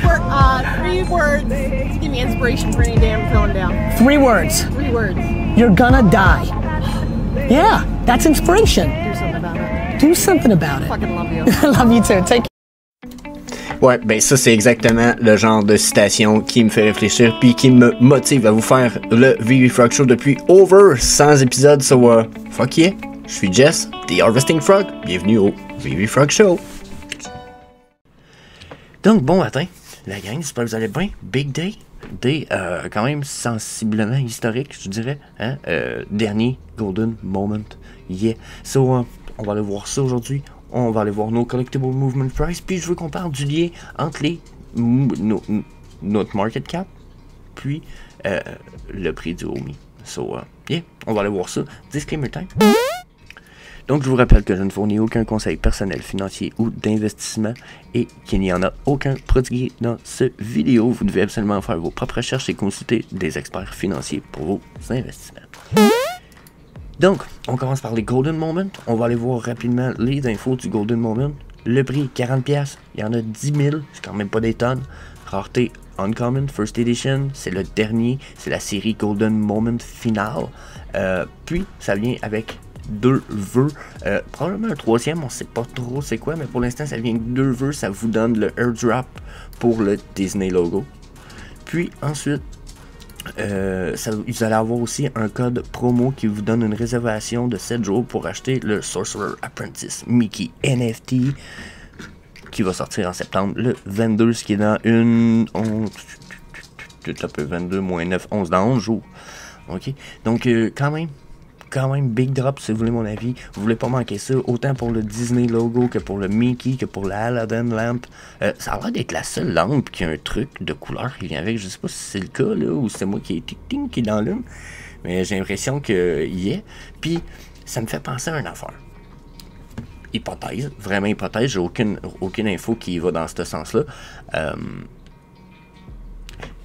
Three words to give me inspiration for any day I'm feeling down. 3 words. 3 words. You're gonna die. Yeah, that's inspiration. Do something about it. Do something about it. Fucking love you. Love you too. Take care. Ouais, ben ça c'est exactement le genre de citation qui me fait réfléchir puis qui me motive à vous faire le VV Frog Show depuis over 100 épisodes. So, fuck yeah, je suis Jess, The Harvesting Frog. Bienvenue au VV Frog Show. Donc bon matin, la gang, j'espère que vous allez bien. Big day, day quand même sensiblement historique, je dirais. Hein? Dernier Golden Moment, yeah. So, on va aller voir ça aujourd'hui. On va aller voir nos Collectible Movement Price, puis je veux qu'on parle du lien entre notre market cap, puis le prix du Omi. So, yeah, on va aller voir ça. Disclaimer time. Donc, je vous rappelle que je ne fournis aucun conseil personnel, financier ou d'investissement et qu'il n'y en a aucun prodigué dans cette vidéo. Vous devez absolument faire vos propres recherches et consulter des experts financiers pour vos investissements. Donc, on commence par les Golden Moment. On va aller voir rapidement les infos du Golden Moment. Le prix, 40$. Il y en a 10 000. C'est quand même pas des tonnes. Rareté Uncommon, First Edition. C'est le dernier. C'est la série Golden Moment finale. Puis, ça vient avec 2 vœux. Probablement un troisième. On sait pas trop c'est quoi. Mais pour l'instant, ça vient avec 2 vœux. Ça vous donne le airdrop pour le Disney logo. Puis, ensuite, vous allez avoir aussi un code promo qui vous donne une réservation de 7 jours pour acheter le Sorcerer Apprentice Mickey NFT qui va sortir en septembre le 22, ce qui est dans une 22 moins 9, 11 dans 11 jours. Ok, donc quand même big drop si vous voulez mon avis. Vous voulez pas manquer ça, autant pour le Disney logo que pour le Mickey, que pour la Aladdin lamp. Ça a l'air d'être la seule lampe qui a un truc de couleur qui vient avec. Je sais pas si c'est le cas là, ou c'est moi qui est tic-ting qui est dans l'une. Mais j'ai l'impression qu'il y est. Puis ça me fait penser à une affaire. Hypothèse, vraiment hypothèse, j'ai aucune info qui va dans ce sens-là.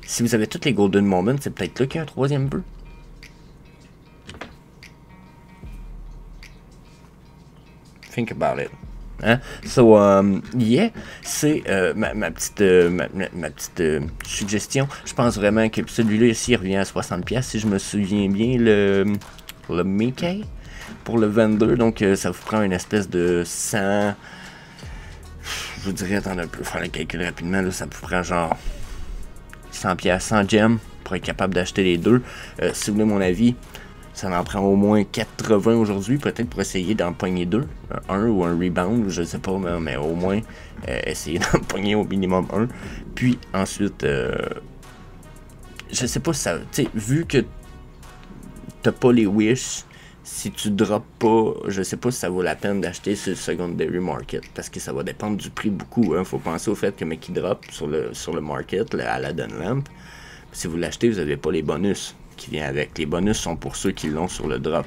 Si vous avez tous les Golden Moments, c'est peut-être là qu'il y a un troisième vœu. Think about it. Hein? So, yeah, c'est ma petite suggestion. Je pense vraiment que celui-là ici revient à 60$. Si je me souviens bien, le Mickey pour le 22. Donc, ça vous prend une espèce de 100. Je vous dirais, attendez un peu, faire le calcul rapidement. Là, ça vous prend genre 100$, 100 gemmes pour être capable d'acheter les deux. Si vous voulez mon avis, ça en prend au moins 80 aujourd'hui, peut-être pour essayer d'en pogner 2, un ou un rebound, je sais pas, mais au moins essayer d'en pogner au minimum 1. Puis ensuite, je sais pas si ça, tu sais, vu que t'as pas les wish, si tu drops pas, je sais pas si ça vaut la peine d'acheter sur le secondary market, parce que ça va dépendre du prix beaucoup. Faut penser au fait que mec qui drop sur le market, le Aladdin lamp, si vous l'achetez, vous n'avez pas les bonus qui vient avec. Les bonus sont pour ceux qui l'ont sur le drop.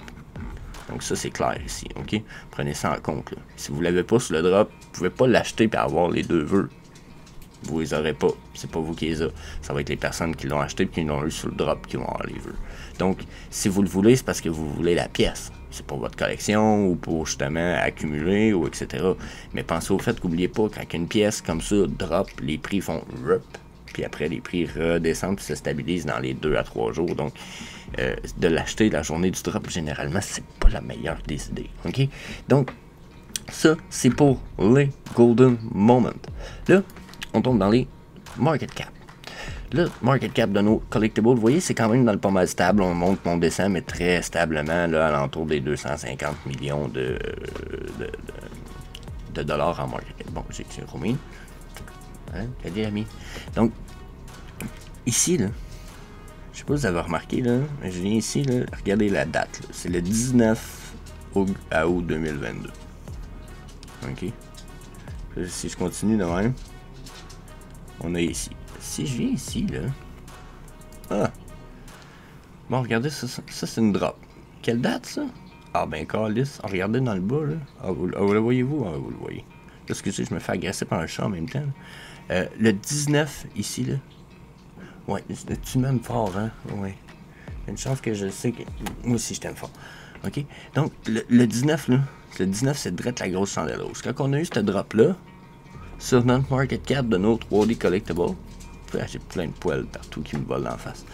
Donc ça c'est clair ici, ok? Prenez ça en compte là. Si vous l'avez pas sur le drop, vous pouvez pas l'acheter et avoir les 2 vœux. Vous les aurez pas. C'est pas vous qui les avez. Ça va être les personnes qui l'ont acheté et qui l'ont eu sur le drop qui vont avoir les vœux. Donc si vous le voulez, c'est parce que vous voulez la pièce. C'est pour votre collection ou pour justement accumuler ou etc. Mais pensez au fait qu'oubliez pas, quand une pièce comme ça drop, les prix font RUP. Puis après, les prix redescendent et se stabilisent dans les 2 à 3 jours. Donc, de l'acheter la journée du drop, généralement, c'est pas la meilleure des idées. OK? Donc, ça, c'est pour les Golden Moment. Là, on tombe dans les market cap. Le market cap de nos collectibles, vous voyez, c'est quand même dans le pas mal stable. On monte, on descend, mais très stablement, là, à l'entour des 250 millions de dollars en market cap. Bon, j'ai remis. Hein, t'as dit, ami? Donc, ici, là, je sais pas si vous avez remarqué, là, mais je viens ici, là, regardez la date, c'est le 19 août 2022. Ok? Là, si je continue de même, on a ici. Si je viens ici, là, ah! Bon, regardez, ça c'est une drop. Quelle date, ça? Ah, ben, calice, regardez dans le bas, là. Ah, vous le voyez-vous? Ah, vous le voyez. Là, excusez, je me fais agresser par un chat en même temps, là. Le 19, ici, là. Ouais, tu m'aimes fort, hein? Ouais. Il y a une chance que je sais que... Moi aussi, je t'aime fort. OK? Donc, le 19, là. Le 19, c'est direct la grosse chandelle rouge. Quand on a eu ce drop-là, sur notre market cap de nos 3D collectibles. J'ai plein de poils partout qui me volent en face.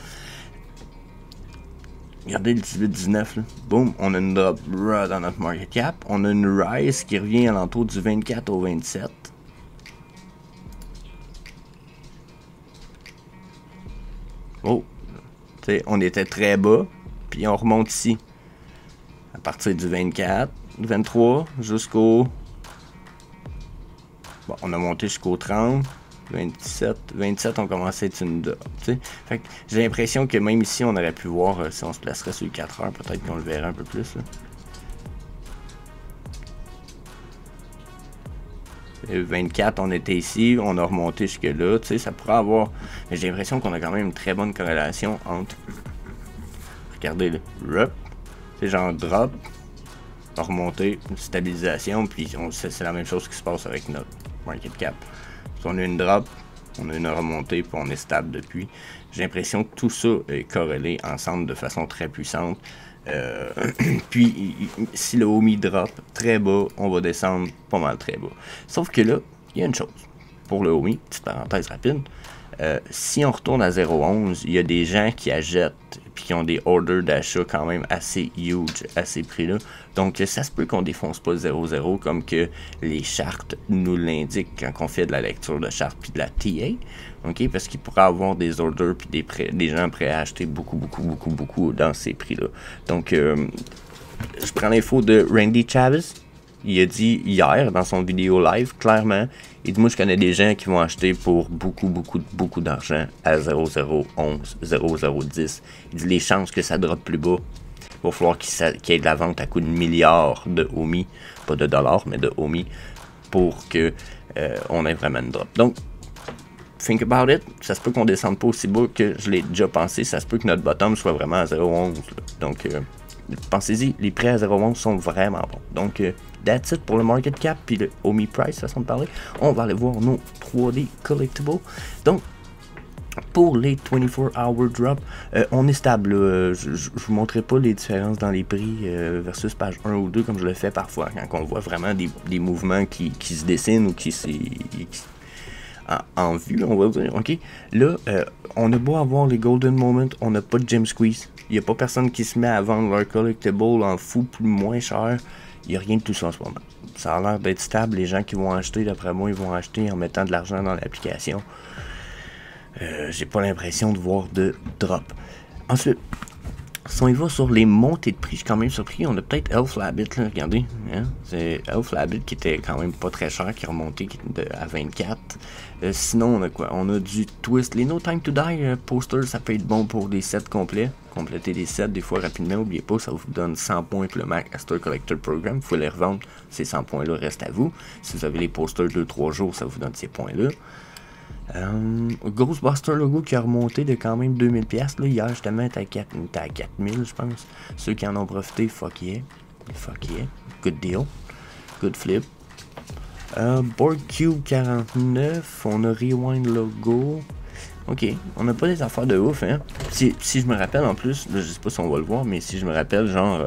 Regardez le 18-19, là. Boom, on a une drop raw dans notre market cap. On a une rise qui revient à l'entour du 24 au 27. Oh, tu sais, on était très bas, puis on remonte ici. À partir du 24, 23, jusqu'au... Bon, on a monté jusqu'au 30. 27, on commence à être une drop, tu sais. Fait que j'ai l'impression que même ici, on aurait pu voir, si on se placerait sur les 4 heures, peut-être qu'on le verrait un peu plus, là. Et 24, on était ici, on a remonté jusque-là, tu sais, ça pourrait avoir... Mais j'ai l'impression qu'on a quand même une très bonne corrélation entre... Regardez, là, rep, c'est genre drop, remonter, stabilisation, puis c'est la même chose qui se passe avec notre market cap. On a une drop, on a une remontée, puis on est stable depuis. J'ai l'impression que tout ça est corrélé ensemble de façon très puissante. Puis, si le OMI drop très bas, on va descendre pas mal très bas. Sauf que là, il y a une chose. Pour le OMI, petite parenthèse rapide, si on retourne à 0.11, il y a des gens qui achètent puis qui ont des orders d'achat quand même assez huge à ces prix-là. Donc, ça se peut qu'on défonce pas 0.0 comme que les chartes nous l'indiquent quand on fait de la lecture de chartes puis de la TA. OK? Parce qu'il pourrait avoir des orders puis des gens prêts à acheter beaucoup dans ces prix-là. Donc, je prends l'info de Randy Chavez. Il a dit hier dans son vidéo live, clairement, il dit moi je connais des gens qui vont acheter pour beaucoup d'argent à 0,011, 0,010. Il dit les chances que ça droppe plus bas, il va falloir qu'il y ait de la vente à coût de milliards de OMI, pas de dollars, mais de OMI, pour que on ait vraiment une drop. Donc, think about it, ça se peut qu'on descende pas aussi bas que je l'ai déjà pensé, ça se peut que notre bottom soit vraiment à 0,11. Donc, pensez-y, les prix à 0,11 sont vraiment bons. Donc, that's it pour le market cap puis le OMI price, façon de parler. On va aller voir nos 3D collectibles. Donc, pour les 24-hour drop, on est stable. Je vous montrerai pas les différences dans les prix versus page 1 ou 2 comme je le fais parfois quand on voit vraiment des mouvements qui se dessinent ou qui en vue, on va dire. OK? Là, on a beau avoir les golden moments, on n'a pas de gem squeeze. Il n'y a pas personne qui se met à vendre leur collectible en fou plus moins cher. Il n'y a rien de tout ça en ce moment. Ça a l'air d'être stable. Les gens qui vont acheter, d'après moi, ils vont acheter en mettant de l'argent dans l'application. J'ai pas l'impression de voir de drop. Ensuite, si on y va sur les montées de prix, je suis quand même surpris. On a peut-être Elf Labbit, là, regardez. Hein? C'est Elf Labbit qui était quand même pas très cher, qui est remonté à 24. Sinon, on a quoi? On a du Twist. Les No Time to Die posters, ça peut être bon pour des sets complets. Compléter des sets des fois rapidement. N'oubliez pas, ça vous donne 100 points pour le Master Collector Program. Vous pouvez les revendre. Ces 100 points-là restent à vous. Si vous avez les posters 2-3 jours, ça vous donne ces points-là. Ghostbuster Logo qui a remonté de quand même 2000$. Là, hier, justement, était à 4000, je pense. Ceux qui en ont profité, fuck yeah. Fuck yeah. Good deal. Good flip. Board Cube 49. On a Rewind Logo. Ok, on n'a pas des affaires de ouf, hein. Si je me rappelle en plus, là, je sais pas si on va le voir, mais si je me rappelle, genre,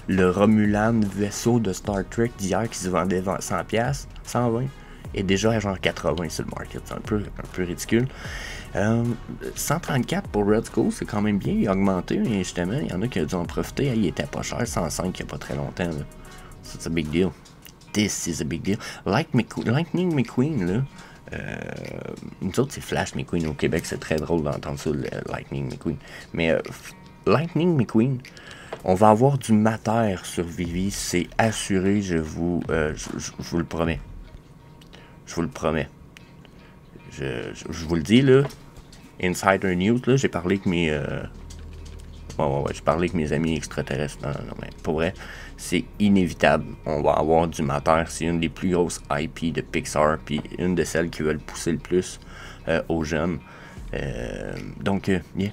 le Romulan vaisseau de Star Trek d'hier qui se vendait 100$, 120$. Et déjà à genre 80 sur le market, c'est un peu ridicule. 134 pour Red Skull, c'est quand même bien, il a augmenté, mais justement, il y en a qui ont dû en profiter, il était pas cher, 105 il n'y a pas très longtemps. C'est un big deal. This is a big deal. Lightning McQueen, là, nous autres c'est Flash McQueen au Québec, c'est très drôle d'entendre ça, le Lightning McQueen. Mais Lightning McQueen, on va avoir du mater sur Vivi, c'est assuré, je vous le promets. Je vous le promets. Je vous le dis, là. Insider News, là, j'ai parlé avec mes... j'ai parlé avec mes amis extraterrestres. Non, mais pour vrai, c'est inévitable. On va avoir du mater. C'est une des plus grosses IP de Pixar, puis une de celles qui veulent pousser le plus aux jeunes. Donc, yeah,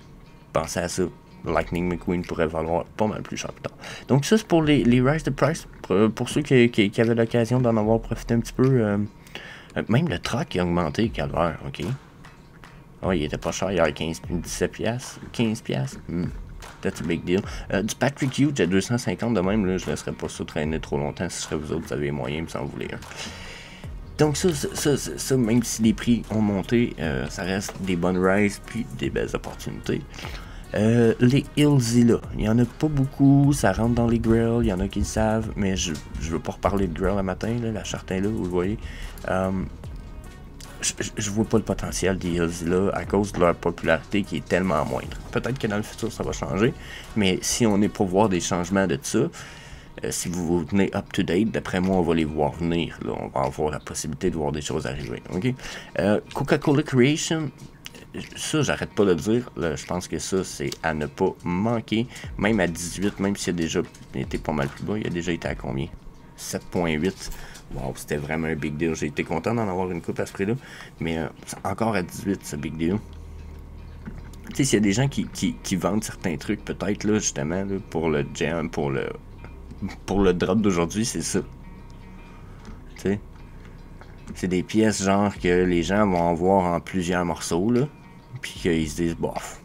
pensez à ça. Lightning McQueen pourrait valoir pas mal plus cher plus tard. Donc ça, c'est pour les rise de price. Pour ceux qui avaient l'occasion d'en avoir profité un petit peu... même le truck a augmenté, calvaire, ok. Oh, il était pas cher, il y a 17$, 15$. That's a big deal. Du Patrick Hughes à 250 de même, là, je laisserais pas ça traîner trop longtemps. Si je serais vous autres, vous avez les moyens, si vous en voulez un. Donc ça, même si les prix ont monté, ça reste des bonnes rises puis des belles opportunités. Les Illzilla, il y en a pas beaucoup, ça rentre dans les grills, il y en a qui le savent, mais je veux pas reparler de grill le matin, là, la Chartin là, vous le voyez. Je vois pas le potentiel des Illzilla à cause de leur popularité qui est tellement moindre. Peut-être que dans le futur ça va changer, mais si on est pour voir des changements de ça, si vous vous tenez up-to-date, d'après moi, on va les voir venir. Là. On va avoir la possibilité de voir des choses arriver. Okay? Coca-Cola Creation, ça, j'arrête pas de le dire. Là, je pense que ça, c'est à ne pas manquer. Même à 18, même s'il a déjà été pas mal plus bas, il a déjà été à combien? 7.8. Wow, c'était vraiment un big deal. J'ai été content d'en avoir une coupe à ce prix-là. Mais encore à 18, c'est big deal. Tu sais, s'il y a des gens qui vendent certains trucs, peut-être, là, justement, là, pour le jam, pour le drop d'aujourd'hui, c'est ça. Tu sais. C'est des pièces genre que les gens vont en voir en plusieurs morceaux, là. Puis qu'ils se disent, bof,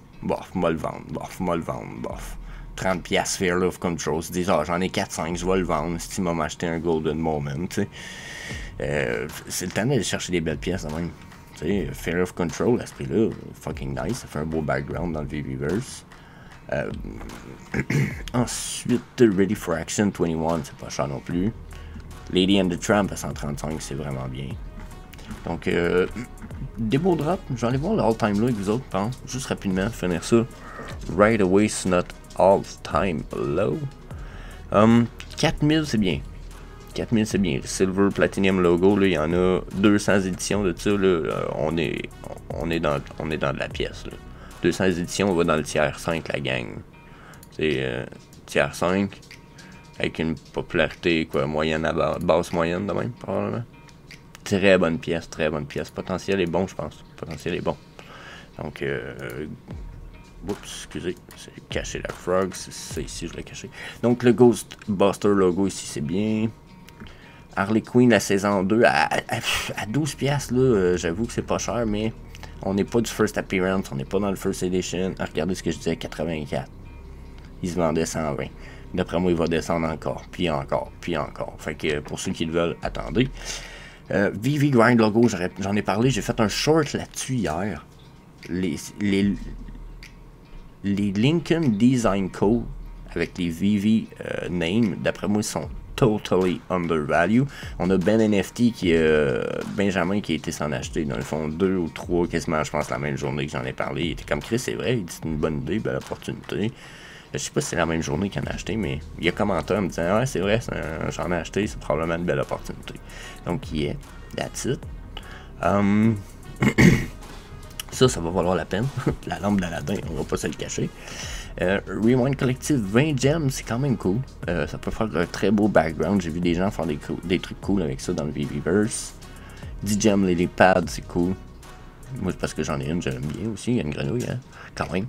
moi le vendre, bof. 30$ Fear of Control. Ils se disent, j'en ai 4-5, je vais le vendre si tu m'as acheté un Golden Moment, tu sais. C'est le temps d'aller chercher des belles pièces, quand même. Tu sais, Fear of Control, à ce prix-là, fucking nice. Ça fait un beau background dans le VVverse. Ensuite, Ready for Action 21, c'est pas cher non plus. Lady and the Tramp à 135, c'est vraiment bien. Donc, des beaux drops. Je vais aller voir le all-time low avec vous autres, pense. Juste rapidement, finir ça. Right away, c'est notre all-time low. 4000, c'est bien. 4000, c'est bien. Silver Platinum Logo, là, il y en a 200 éditions de ça. Là, on est dans de la pièce. Là. 200 éditions, on va dans le tiers 5, la gang. C'est tiers 5. Avec une popularité quoi, moyenne à basse moyenne de même, probablement. Très bonne pièce. Potentiel est bon, je pense. Potentiel est bon. Donc, oups, excusez, c'est caché la frog, c'est ça ici, je l'ai caché. Donc, le Ghostbuster logo ici, c'est bien. Harley Quinn, la saison 2, à 12$, là, j'avoue que c'est pas cher, mais on n'est pas du first appearance, on n'est pas dans le first edition. Regardez ce que je disais, 84. Il se vendait 120. D'après moi, il va descendre encore, puis encore. Fait que pour ceux qui le veulent, attendez. VV Grind Logo, j'en ai parlé, j'ai fait un short là-dessus hier. Les Lincoln Design Co. avec les VV name, d'après moi, ils sont totally undervalued. On a Ben NFT qui Benjamin qui a été s'en acheter dans le fond 2 ou 3 quasiment, je pense, la même journée que j'en ai parlé. Il était comme Chris, c'est vrai, il dit c'est une bonne idée, belle opportunité. Je sais pas si c'est la même journée qu'il en a acheté, mais il a commenté en me disant ouais, c'est vrai, j'en ai acheté, c'est probablement une belle opportunité. Donc, yeah, that's it. Ça va valoir la peine. La lampe d'Aladin, on va pas se le cacher. Rewind Collective 20 gems, c'est quand même cool. Ça peut faire un très beau background. J'ai vu des gens faire des trucs cool avec ça dans le VVverse. 10 gems, les pads, c'est cool. Moi, c'est parce que j'en ai une, j'aime bien aussi. Il y a une grenouille, hein, quand même.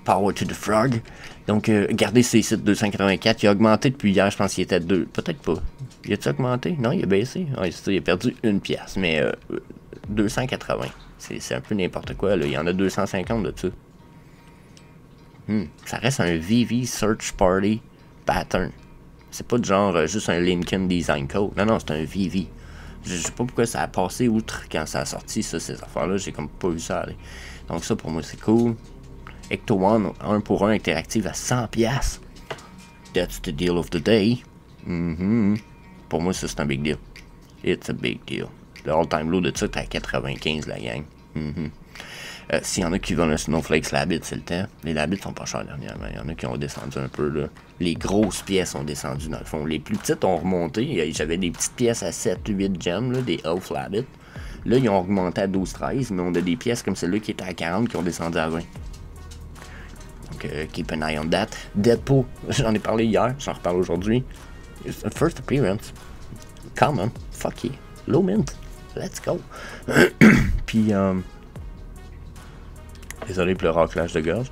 Power to the Frog. Donc, regardez ces sites 284. Il a augmenté depuis hier, je pense qu'il était à 2. Peut-être pas. Il a-tu augmenté? Non, il a baissé. Ouais, c'est ça, il a perdu 1$. Mais 280. C'est un peu n'importe quoi. Là. Il y en a 250 de ça. Ça reste un VV Search Party Pattern. C'est pas de genre juste un Lincoln Design Co. Non, c'est un VV. Je sais pas pourquoi ça a passé outre quand ça a sorti, ça, ces affaires-là. J'ai comme pas vu ça aller. Donc, ça, pour moi, c'est cool. Ecto One 1 pour 1 interactive à 100$. That's the deal of the day. Pour moi, ça, c'est un big deal. It's a big deal. Le all-time low de ça, t'es à 95, la gang. S'il y en a qui veulent un Snowflakes Labbit, c'est le temps. Les Labbits sont pas chers dernièrement. Il y en a qui ont descendu un peu, là. Les grosses pièces ont descendu, dans le fond. Les plus petites ont remonté. J'avais des petites pièces à 7-8 gems, là, des Elf Labbit. Là, ils ont augmenté à 12-13, mais on a des pièces comme celle-là qui étaient à 40 qui ont descendu à 20. Donc, keep an eye on that. Deadpool, j'en ai parlé hier, j'en reparle aujourd'hui. First appearance. Come on, fuck yeah. Low mint. Let's go. Puis, désolé pour le raclage de gorge.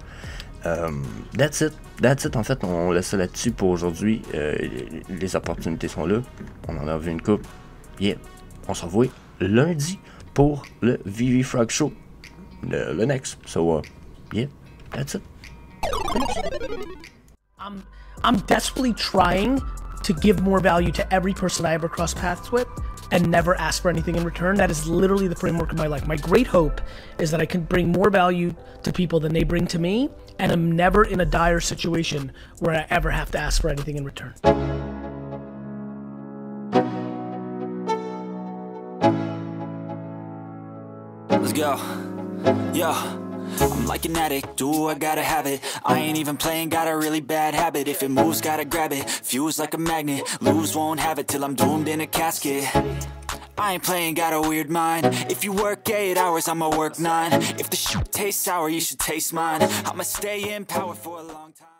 That's it. En fait, on laisse ça là-dessus pour aujourd'hui. Les opportunités sont là. On en a vu une coupe. Yeah. On se revoit lundi pour le VV Frog Show. Le next. So, yeah. That's it. I'm desperately trying to give more value to every person I ever cross paths with, and never ask for anything in return. That is literally the framework of my life. My great hope is that I can bring more value to people than they bring to me, and I'm never in a dire situation where I ever have to ask for anything in return. Let's go. Yo. I'm like an addict, do I gotta have it. I ain't even playing, got a really bad habit. If it moves, gotta grab it, fuse like a magnet. Lose, won't have it till I'm doomed in a casket. I ain't playing, got a weird mind. If you work 8 hours, I'ma work 9. If the shit tastes sour, you should taste mine. I'ma stay in power for a long time.